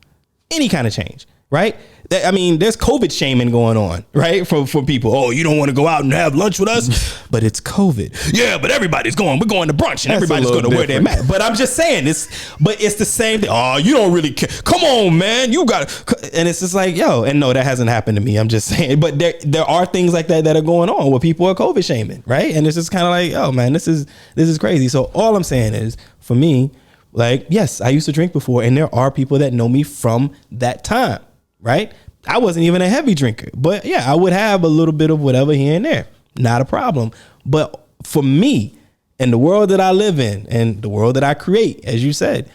any kind of change, right? I mean, there's COVID shaming going on, right? For people. Oh, you don't want to go out and have lunch with us, but it's COVID. Yeah, but everybody's going. We're going to brunch, and everybody's going to wear their mask. But I'm just saying it's the same thing. Oh, you don't really care. Come on, man, you got it. And it's just like, yo, and no, that hasn't happened to me. I'm just saying, but there are things like that are going on where people are COVID shaming, right? And it's just kind of like, oh man, this is crazy. So all I'm saying is, for me, like, yes, I used to drink before, and there are people that know me from that time, right? I wasn't even a heavy drinker, but yeah, I would have a little bit of whatever here and there. Not a problem. But for me, and the world that I live in and the world that I create, as you said,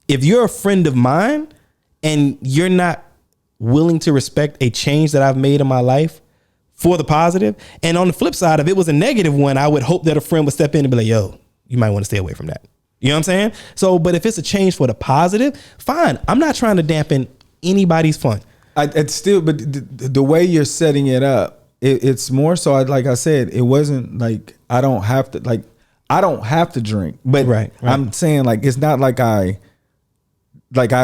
if you're a friend of mine and you're not willing to respect a change that I've made in my life for the positive. And on the flip side, if it was a negative one, I would hope that a friend would step in and be like, yo, you might want to stay away from that. You know what I'm saying? So, but if it's a change for the positive, fine. I'm not trying to dampen anybody's fun. It's still, but the way you're setting it up, it's more so, like I said, it wasn't like I don't have to drink. But right. I'm saying, like, it's not like I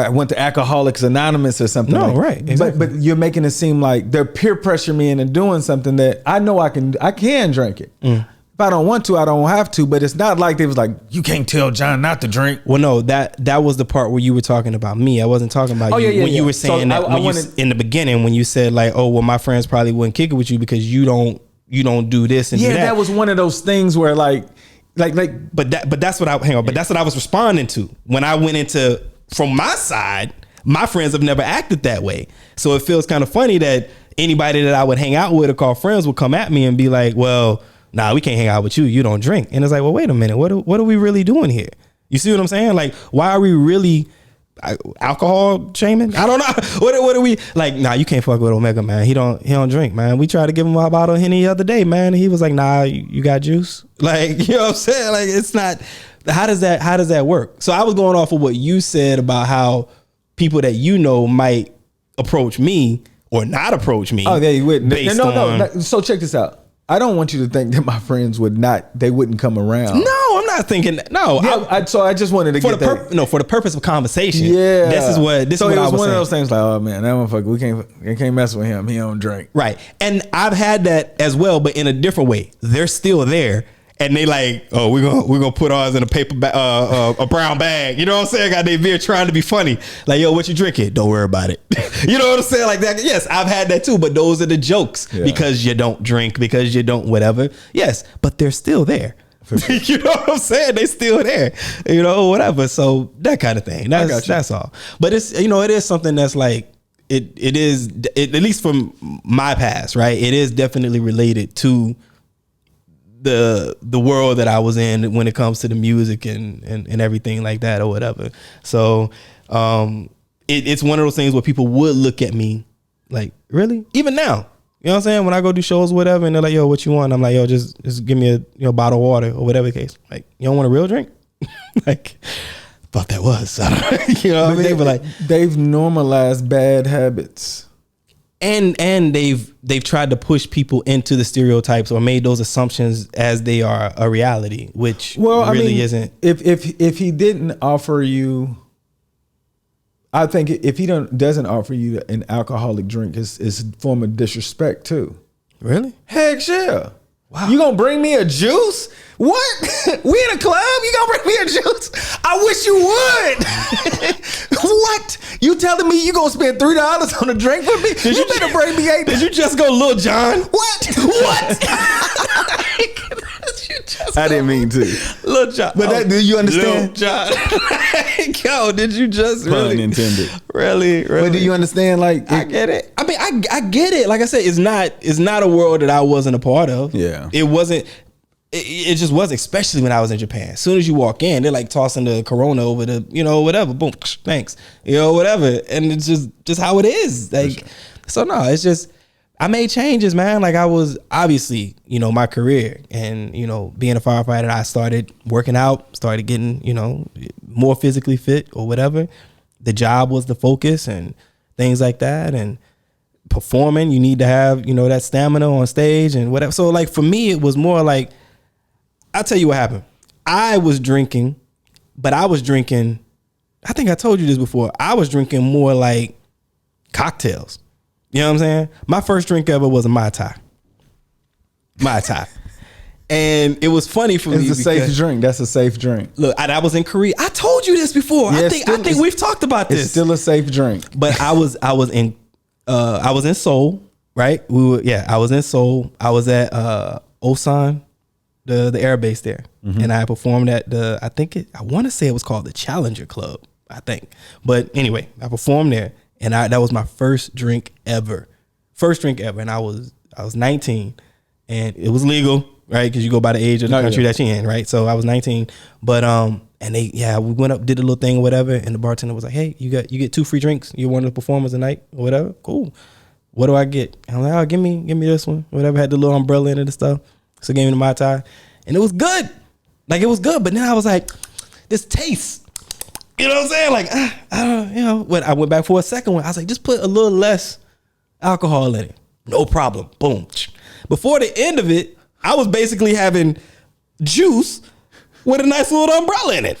went to Alcoholics Anonymous or something. No, like, right. Exactly. But you're making it seem like they're peer pressure me into doing something that I know I can drink it. If I don't want to, I don't have to. But it's not like they was like, you can't tell John not to drink. Well, no, that was the part where you were talking about me. I wasn't talking about you. When you were saying so that in the beginning, when you said like, oh, well, my friends probably wouldn't kick it with you because you don't do this and do that. That was one of those things where like. But that's what I was responding to when I went into. From my side, my friends have never acted that way. So it feels kind of funny that anybody that I would hang out with or call friends would come at me and be like, well, nah, we can't hang out with you. You don't drink. And it's like, well, wait a minute. What are we really doing here? You see what I'm saying? Like, why are we really alcohol shaming? I don't know. What are we like? Nah, you can't fuck with Omega, man. He don't drink, man. We tried to give him a bottle of Henny the other day, man. And he was like, nah, you got juice? Like, you know what I'm saying? Like, it's not. How does that work? So I was going off of what you said about how people that you know might approach me or not approach me. Oh, they wouldn't. No. So check this out. I don't want you to think that my friends wouldn't come around. No, I'm not thinking. No, yeah, so I just wanted to get that. For the purpose of conversation. Yeah, this is what I was saying. One of those things like, oh man, that motherfucker, we can't mess with him. He don't drink. Right, and I've had that as well, but in a different way. They're still there. And they like, oh, we're gonna put ours in a paper a brown bag. You know what I'm saying? Got their beer trying to be funny. Like, yo, what you drinking? Don't worry about it. You know what I'm saying? Like that. Yes, I've had that too. But those are the jokes because you don't drink, because you don't whatever. Yes, but they're still there. Sure. You know what I'm saying? They still there. You know, whatever. So that kind of thing. That's all. But it's it is something that's like it is at least from my past, right? It is definitely related to the world that I was in when it comes to the music and everything like that or whatever. So it's one of those things where people would look at me like, really? Even now, you know what I'm saying? When I go do shows or whatever and they're like, yo, what you want? I'm like, yo, just give me a bottle of water or whatever the case. Like, you don't want a real drink? Like, thought that was. You know what I mean? But like, they've normalized bad habits. And they've tried to push people into the stereotypes or made those assumptions as they are a reality, which really isn't. If he didn't offer you, I think if he doesn't offer you an alcoholic drink, it's a form of disrespect too. Really? Heck yeah. Wow. You gonna bring me a juice? What? We in a club? You gonna bring me a juice? I wish you would. What? You telling me you gonna spend $3 on a drink for me? You better bring me $8. Did you just go Lil Jon? What? I didn't mean to. Lil Jon. But do you understand? Lil Jon. Yo, did you just Pun intended. Really? But do you understand? Like, I get it. I mean, I get it. Like I said, it's not a world that I wasn't a part of. Yeah. It wasn't. It just was, especially when I was in Japan. As soon as you walk in, they're like tossing the Corona over the, whatever. Boom, thanks. Whatever. And it's just how it is. Like, sure. So no, it's just, I made changes, man. Like I was obviously, my career and, being a firefighter, I started working out, started getting, more physically fit or whatever. The job was the focus and things like that. And performing, you need to have, that stamina on stage and whatever. So like for me, it was more like, I'll tell you what happened. I was drinking, but I was drinking, I think I told you this before. I was drinking more like cocktails. You know what I'm saying? My first drink ever was a Mai Tai. Mai Tai. And it was funny for me. It's a safe drink. That's a safe drink. Look, I was in Korea. I told you this before. Yeah, I think we've talked about this. It's still a safe drink. But I was in Seoul, right? I was in Seoul. I was at Osan, the air base there. Mm-hmm. And I performed at I want to say it was called the Challenger Club, I think. But anyway, I performed there and that was my first drink ever. And I was 19 and it was legal, right? Because you go by the age of the country that you're in, right? So I was 19, but and we went up, did a little thing or whatever, and the bartender was like, "Hey, you get 2 free drinks. You're one of the performers tonight or whatever. Cool." what do I get? And I'm like, oh, give me this one. Whatever, had the little umbrella in it and stuff. So gave me the Mai Tai. And it was good. Like, it was good. But then I was like, this taste. You know what I'm saying? Like, I don't, you know, when I went back for a second one, I was like, just put a little less alcohol in it. No problem. Boom. Before the end of it, I was basically having juice with a nice little umbrella in it.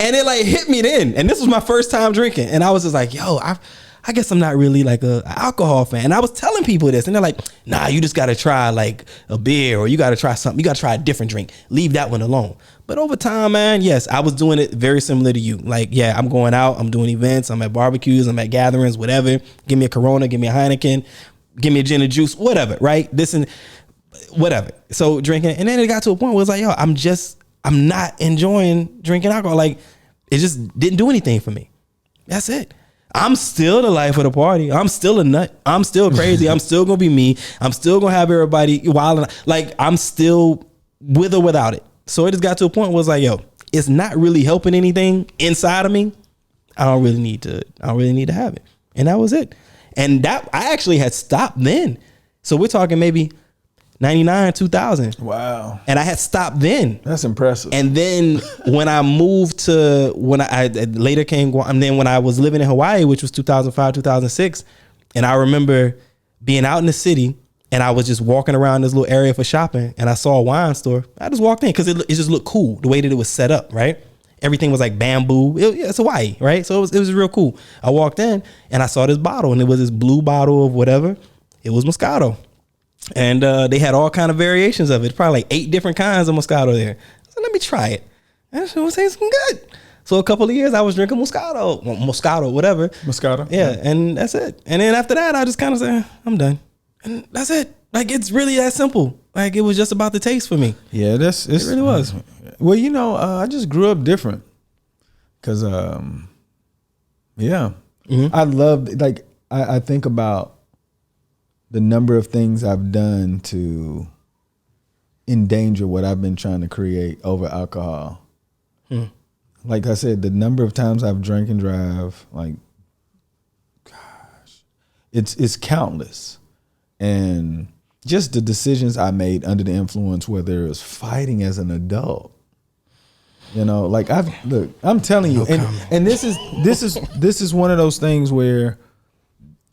And it like hit me then. And this was my first time drinking. And I was just like, yo, I guess I'm not really like a alcohol fan. And I was telling people this, and they're like, nah, you just got to try like a beer, or you got to try something. You got to try a different drink. Leave that one alone. But over time, man, yes, I was doing it very similar to you. Like, yeah, I'm going out, I'm doing events, I'm at barbecues, I'm at gatherings, whatever. Give me a Corona, give me a Heineken, give me a gin and juice, whatever, right? This and whatever. So drinking, and then it got to a point where it's like, yo, I'm not enjoying drinking alcohol. Like, it just didn't do anything for me. That's it. I'm still the life of the party. I'm still a nut. I'm still crazy. I'm still gonna be me. I'm still gonna have everybody wild. Like, I'm still with or without it. So it just got to a point where it's like, yo, it's not really helping anything inside of me. I don't really need to have it. And that was it. And that I actually had stopped then. So we're talking maybe 99, 2000. Wow. And I had stopped then. That's impressive. And then when I moved to, when I later came, and then when I was living in Hawaii, which was 2005, 2006, and I remember being out in the city, and I was just walking around this little area for shopping, and I saw a wine store. I just walked in because it just looked cool, the way that it was set up, right? Everything was like bamboo. It's Hawaii, right? So it was real cool. I walked in, and I saw this bottle, and it was this blue bottle of whatever. It was Moscato. And they had all kind of variations of it. Probably like 8 different kinds of Moscato there. So let me try it. And it was tasting good. So a couple of years I was drinking Moscato, whatever. Moscato. Yeah, and that's it. And then after that, I just kind of said, I'm done. And that's it. Like, it's really that simple. Like, it was just about the taste for me. Yeah, it really was. Well, you know, I just grew up different. Cause yeah. Mm-hmm. I love, like, I think about the number of things I've done to endanger what I've been trying to create over alcohol. Like I said, the number of times I've drank and drive, like, gosh, it's countless. And just the decisions I made under the influence, whether it was fighting as an adult, you know, like I'm telling you, and this is one of those things where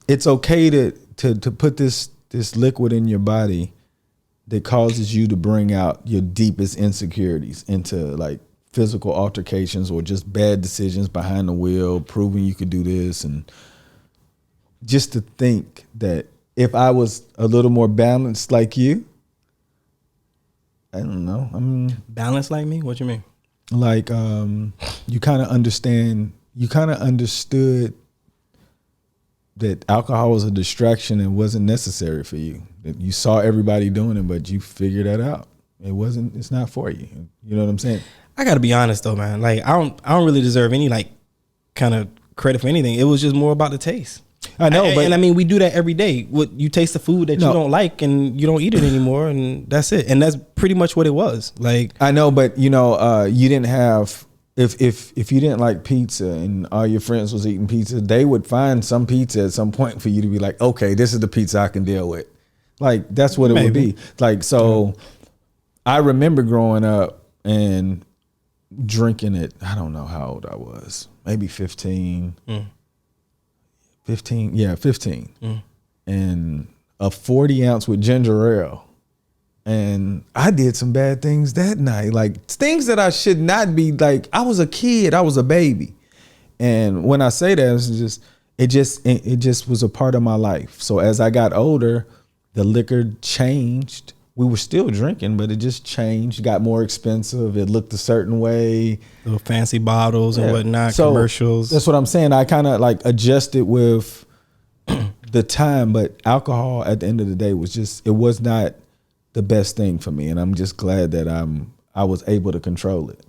it's okay to put this liquid in your body that causes you to bring out your deepest insecurities into like physical altercations or just bad decisions behind the wheel, proving you could do this. And just to think that if I was a little more balanced like you, I don't know. I mean, balanced like me? What you mean? Like, you kind of understood that alcohol was a distraction and wasn't necessary for you. That you saw everybody doing it, but you figured that out. It's not for you. You know what I'm saying? I gotta be honest though, man. Like, I don't really deserve any like kind of credit for anything. It was just more about the taste. I know, but I mean, we do that every day. You taste the food that you don't like and you don't eat it anymore, and that's it. And that's pretty much what it was. Like, I know, but you know, you didn't have, if you didn't like pizza and all your friends was eating pizza, they would find some pizza at some point for you to be like, okay, this is the pizza I can deal with. Like, that's what it would be. Like, so I remember growing up and drinking it. I don't know how old I was, maybe 15. 15. And a 40 ounce with ginger ale. And I did some bad things that night, like things that I should not be. Like, I was a kid, I was a baby. And when I say that, it just was a part of my life. So as I got older, the liquor changed. We were still drinking, but it just changed, got more expensive. It looked a certain way. Little fancy bottles and whatnot, so commercials. That's what I'm saying. I kind of like adjusted with the time, but alcohol at the end of the day it was not the best thing for me. And I'm just glad that I was able to control it,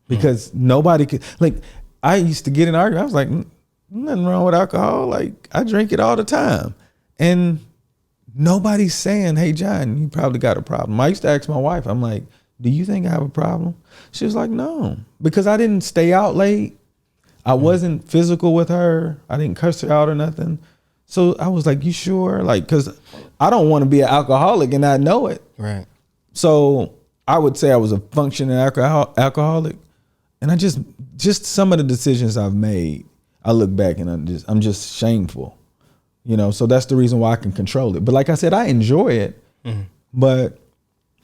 because nobody could, like, I used to get in an argument. I was like, nothing wrong with alcohol. Like, I drink it all the time. And nobody's saying, hey, John, you probably got a problem. I used to ask my wife, I'm like, do you think I have a problem? She was like, no, because I didn't stay out late. I wasn't physical with her. I didn't cuss her out or nothing. So I was like, you sure? Like, because I don't want to be an alcoholic and not know it. Right. So I would say I was a functioning alcoholic. And I just some of the decisions I've made, I look back and I'm just shameful. You know, so that's the reason why I can control it. But like I said, I enjoy it, but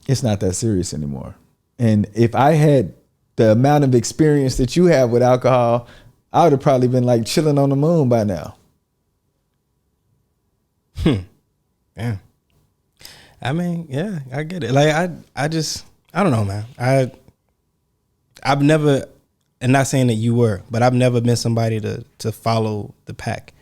it's not that serious anymore. And if I had the amount of experience that you have with alcohol, I would have probably been like chilling on the moon by now. Yeah. I mean, yeah, I get it. Like I don't know, man. I've never, and not saying that you were, but I've never been somebody to follow the pack.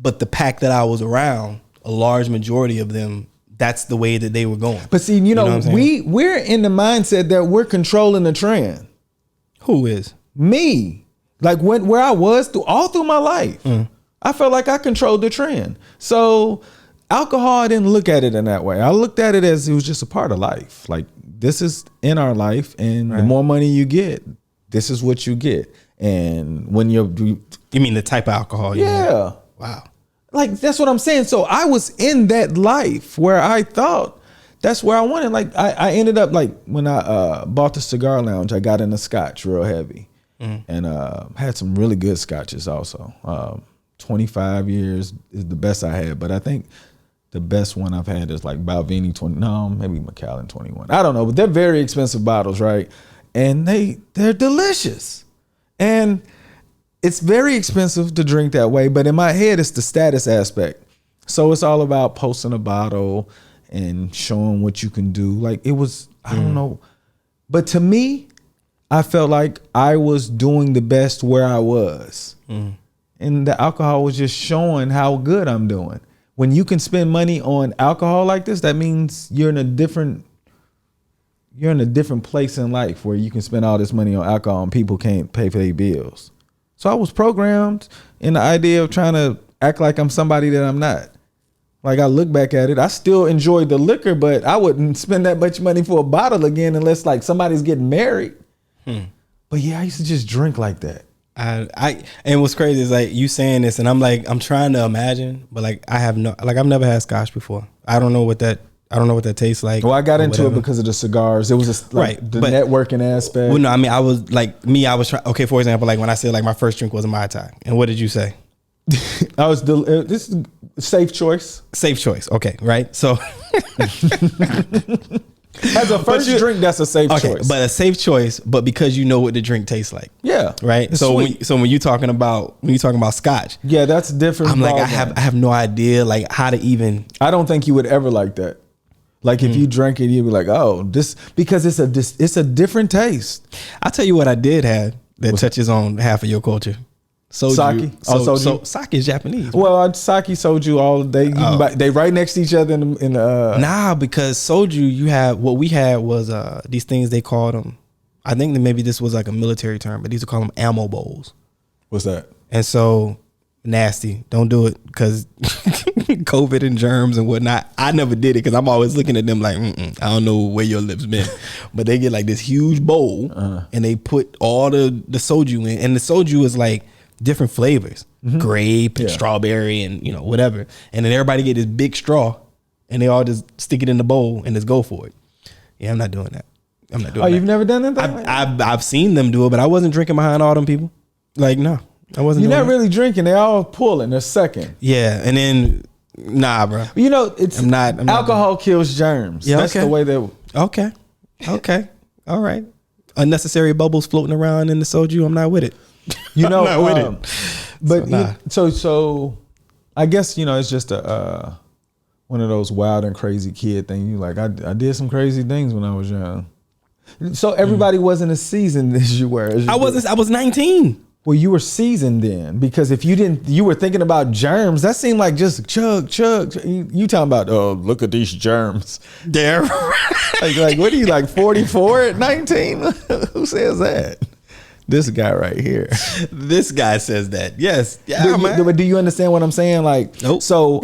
But the pack that I was around, a large majority of them, that's the way that they were going. But see, you know we're in the mindset that we're controlling the trend. Who is? Me. Like where I was all through my life. I felt like I controlled the trend. So alcohol, I didn't look at it in that way. I looked at it as it was just a part of life. Like, this is in our life, and the more money you get, this is what you get. And when you mean the type of alcohol? Yeah. Wow. Like, that's what I'm saying. So I was in that life where I thought that's where I wanted. Like, I ended up, like, when I bought the cigar lounge, I got into scotch real heavy, and had some really good scotches also. 25 years is the best I had, but I think the best one I've had is like Balvenie 20. No, maybe Macallan 21. I don't know, but they're very expensive bottles, right? And they're delicious. And it's very expensive to drink that way, but in my head, it's the status aspect. So it's all about posting a bottle and showing what you can do. Like, it was, I don't know. But to me, I felt like I was doing the best where I was. And the alcohol was just showing how good I'm doing. When you can spend money on alcohol like this, that means you're in a different place in life where you can spend all this money on alcohol and people can't pay for their bills. So I was programmed in the idea of trying to act like I'm somebody that I'm not. Like, I look back at it, I still enjoy the liquor, but I wouldn't spend that much money for a bottle again unless like somebody's getting married. But yeah, I used to just drink like that. And what's crazy is, like, you saying this, and I'm trying to imagine, but like I've never had scotch before. I don't know what that tastes like. Well, I got into it because of the cigars. It was the networking aspect. Well, no, I mean, I was trying. Okay, for example, like when I said like my first drink was a Mai Tai, and what did you say? This is safe choice. Safe choice. Okay, right. So as a first drink, that's a safe choice. But a safe choice, but because you know what the drink tastes like. Yeah. Right. So when you're talking about scotch, yeah, that's different. I'm like, I have no idea like how to even. I don't think you would ever like that. Like, if you drank it, you'd be like, oh, this, because it's a different taste. I'll tell you what I did have that touches on half of your culture. Soju. Sake. So sake is Japanese. Well, sake, soju, all they right next to each other in the. Nah, because soju, what we had was these things they called them. I think that maybe this was like a military term, but these are called them ammo bowls. What's that? And so nasty. Don't do it because COVID and germs and whatnot. I never did it because I'm always looking at them like, I don't know where your lips been. But they get like this huge bowl and they put all the soju in, and the soju is like different flavors, grape and strawberry and whatever. And then everybody get this big straw and they all just stick it in the bowl and just go for it. Yeah, I'm not doing that. I'm not doing that. Oh, you've never done that? I've seen them do it, but I wasn't drinking behind all them people. Like, no. I wasn't. You're not really drinking. They're all pulling. They're sucking. Yeah, and then nah, bro. It's I'm not alcohol kills germs. Yeah, that's the way they. Okay, all right. Unnecessary bubbles floating around in the soju. I'm not with it. I'm not with it. But so I guess it's just a one of those wild and crazy kid things. You like, I did some crazy things when I was young. So everybody wasn't as seasoned as you were. I was 19. Well, you were seasoned then, because if you didn't, you were thinking about germs. That seemed like just chug. You talking about, oh, look at these germs. There. like what are you, like 44 at 19? Who says that? This guy right here. This guy says that. Yes. Yeah, but do you understand what I'm saying? Like, nope. So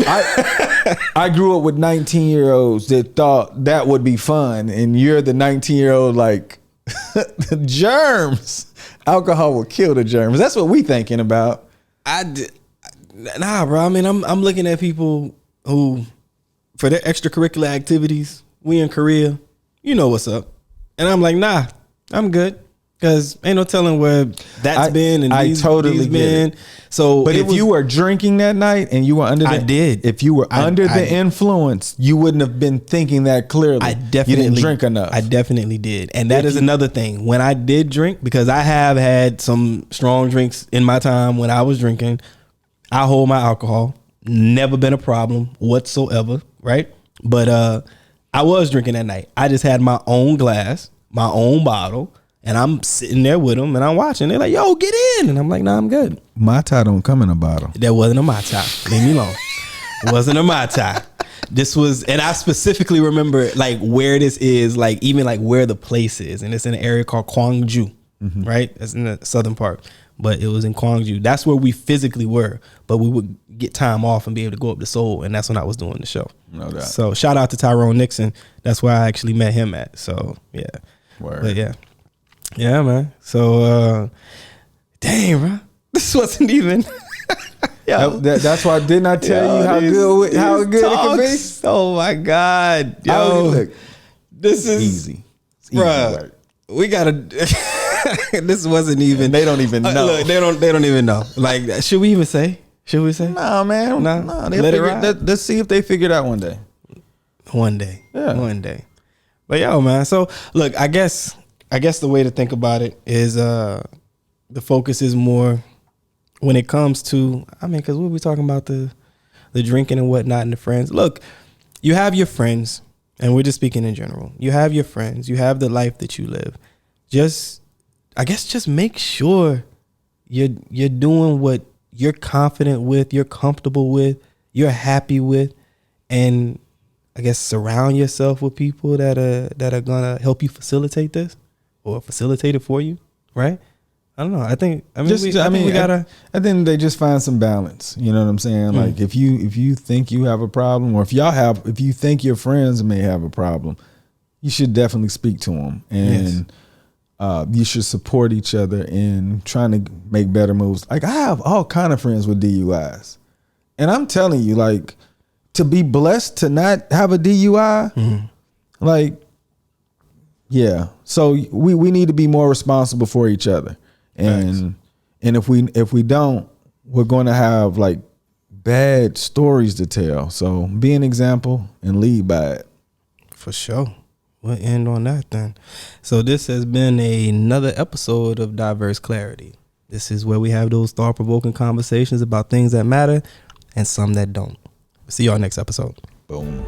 I grew up with 19-year-olds that thought that would be fun, and you're the 19-year-old like germs. Alcohol will kill the germs. That's what we thinking about. Nah, bro. I mean, I'm looking at people who, for their extracurricular activities, we in Korea, you know what's up. And I'm like, nah, I'm good. Because ain't no telling where that's been and I these totally been. get it. So, but if you were drinking that night and you were under if you were under the influence, you wouldn't have been thinking that clearly. I definitely you didn't drink enough. I definitely did. And that is another thing. When I did drink, because I have had some strong drinks in my time when I was drinking, I hold my alcohol. Never been a problem whatsoever, right? But I was drinking that night. I just had my own glass, my own bottle. And I'm sitting there with them and I'm watching. They're like, yo, get in. And I'm like, nah, I'm good. Mai Tai don't come in a bottle. That wasn't a Mai Tai. Leave me alone. It wasn't a Mai Tai. This was, and I specifically remember like where this is, like even like where the place is. And it's in an area called Gwangju, right? It's in the southern part. But it was in Gwangju. That's where we physically were. But we would get time off and be able to go up to Seoul. And that's when I was doing the show. No doubt. So shout out to Tyrone Nixon. That's where I actually met him at. So yeah. Word. But yeah. Yeah, man. So, dang, bro, this wasn't even. That's why didn't I tell you how good it can be? Oh my God, yo, this is easy, bro. We gotta. This wasn't even. They don't even know. Look, they don't even know. Like, should we even say? Should we say? Nah, man. No. Let it ride. Let's see if they figure it out one day. One day. Yeah. One day. But yo, man. So look, I guess the way to think about it is the focus is more when it comes to, I mean, because we'll be talking about the drinking and whatnot and the friends. Look, you have your friends, and we're just speaking in general. You have your friends. You have the life that you live. Just make sure you're doing what you're confident with, you're comfortable with, you're happy with, and I guess surround yourself with people that are gonna help you facilitate this. Or facilitate it for you, right? I don't know. I think we gotta. I think they just find some balance. You know what I'm saying? Like if you think you have a problem, or if you think your friends may have a problem, you should definitely speak to them, and you should support each other in trying to make better moves. Like I have all kind of friends with DUIs, and I'm telling you, like to be blessed to not have a DUI, like. Yeah. So we need to be more responsible for each other. And if we don't, we're going to have like bad stories to tell. So be an example and lead by it. For sure. We'll end on that then. So this has been another episode of Diverse Clarity. This is where we have those thought-provoking conversations about things that matter and some that don't. See y'all next episode. Boom.